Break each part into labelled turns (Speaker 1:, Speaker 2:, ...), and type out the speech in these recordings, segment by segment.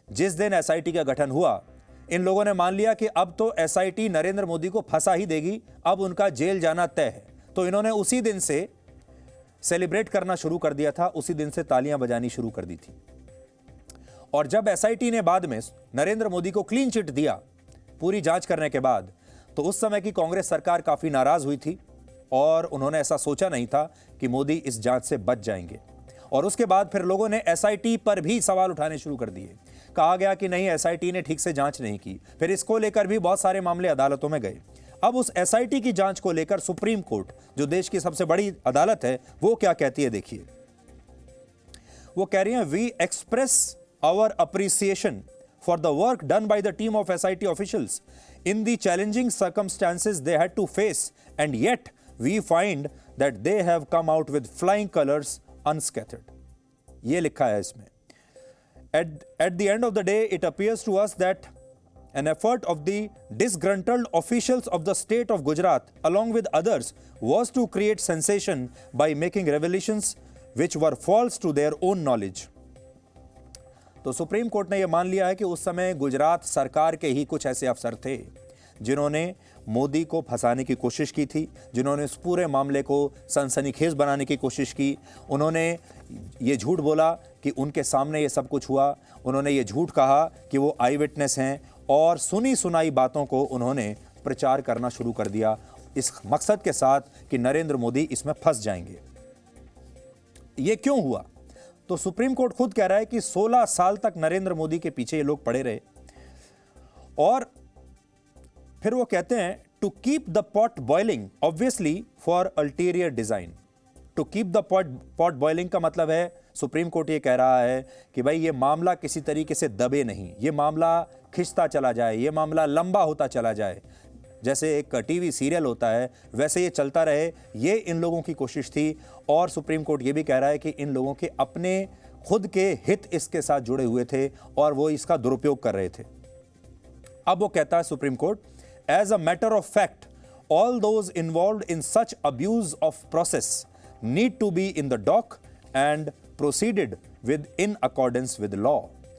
Speaker 1: जिस दिन एसआईटी का गठन हुआ, इन लोगों ने मान लिया कि अब तो एसआईटी नरेंद्र मोदी को फंसा ही देगी, अब उनका जेल जाना तय है। तो इन्होंने उसी दिन से सेलिब्रेट करना शुरू कर दिया था, उसी दिन से तालियां बजानी शुरू कर दी थी। और जब एसआईटी ने बाद में नरेंद्र मोदी को क्लीन चिट दिया पूरी जांच करने के बाद, तो उस समय की कांग्रेस सरकार काफी नाराज हुई थी और उन्होंने ऐसा सोचा नहीं था कि मोदी इस जांच से बच जाएंगे। और उसके बाद फिर लोगों ने एसआईटी पर भी सवाल उठाने शुरू कर दिए। कहा गया कि नहीं, एसआईटी ने ठीक से जांच नहीं की। फिर इसको लेकर भी बहुत सारे मामले अदालतों में गए। अब उस एसआईटी की जांच को लेकर सुप्रीम कोर्ट, जो देश की सबसे बड़ी अदालत है, वो क्या कहती है देखिए। वो कह रही है, we express our appreciation for the work done by the team of SIT officials in the challenging circumstances they had to face, and yet we find that they have come out with flying colors unscathed. ये लिखा है इसमें। At the end of the day, it appears to us that an effort of the disgruntled officials of the state of Gujarat, along with others, was to create sensation by making revelations which were false to their own knowledge. तो supreme court ने यह मान लिया है कि उस समय गुजरात सरकार के ही कुछ ऐसे अफसर थे जिन्होंने मोदी को फंसाने की कोशिश की थी, जिन्होंने इस पूरे मामले को सनसनीखेज बनाने की कोशिश की। उन्होंने ये झूठ बोला कि उनके सामने ये सब कुछ हुआ। उन्होंने ये झूठ कहा कि वो आई विटनेस हैं और सुनी सुनाई बातों को उन्होंने प्रचार करना शुरू कर दिया इस मकसद के साथ कि नरेंद्र मोदी इसमें फंस जाएंगे। ये क्यों हुआ? तो सुप्रीम कोर्ट खुद कह रहा है कि 16 साल तक नरेंद्र मोदी के पीछे ये लोग पड़े रहे। और फिर वो कहते हैं, to keep the pot boiling obviously for ulterior design. To keep the pot boiling का मतलब है, सुप्रीम कोर्ट ये कह रहा है कि भाई ये मामला किसी तरीके से दबे नहीं, ये मामला खिंचता चला जाए, ये मामला लंबा होता चला जाए, जैसे एक टीवी सीरियल होता है वैसे ये चलता रहे। ये इन लोगों की कोशिश थी। और सुप्रीम कोर्ट ये भी कह रहा है कि इन लोगों के अपने खुद के हित इसके साथ जुड़े हुए थे और वो इसका दुरुपयोग कर रहे थे। अब वो कहता है Supreme Court, as a matter of fact all those involved in such abuse of process need to be in the dock and proceeded with in accordance with law.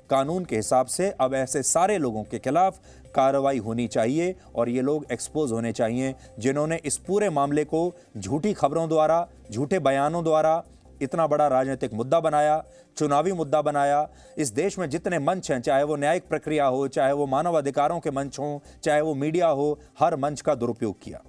Speaker 1: कानून के हिसाब से अब ऐसे सारे लोगों के खिलाफ कार्रवाई होनी चाहिए और ये लोग एक्सपोज होने चाहिए जिन्होंने इस पूरे मामले को झूठी खबरों द्वारा, झूठे बयानों द्वारा इतना बड़ा राजनीतिक मुद्दा बनाया, चुनावी मुद्दा बनाया। इस देश में जितने मंच हैं, चाहे वो न्यायिक प्रक्रिया हो, चाहे वो मानव अधिकारों के मंच हों, चाहे वो मीडिया हो, हर मंच का दुरुपयोग किया।